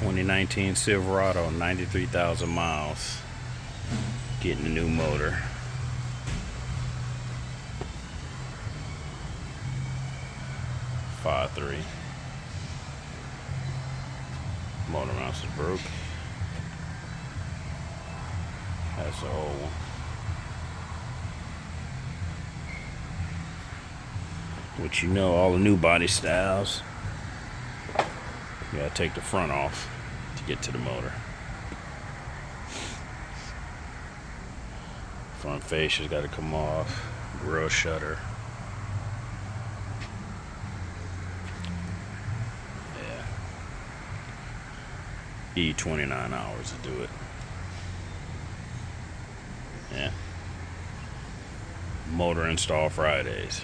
2019 Silverado, 93,000 miles. Getting a new motor. Five three. Motor mounts is broke. That's the old one. Which, you know, all the new body styles, you gotta take the front off to get to the motor. Front fascia's gotta come off. Grill shutter. Yeah. 29 hours to do it. Yeah. Motor install Fridays.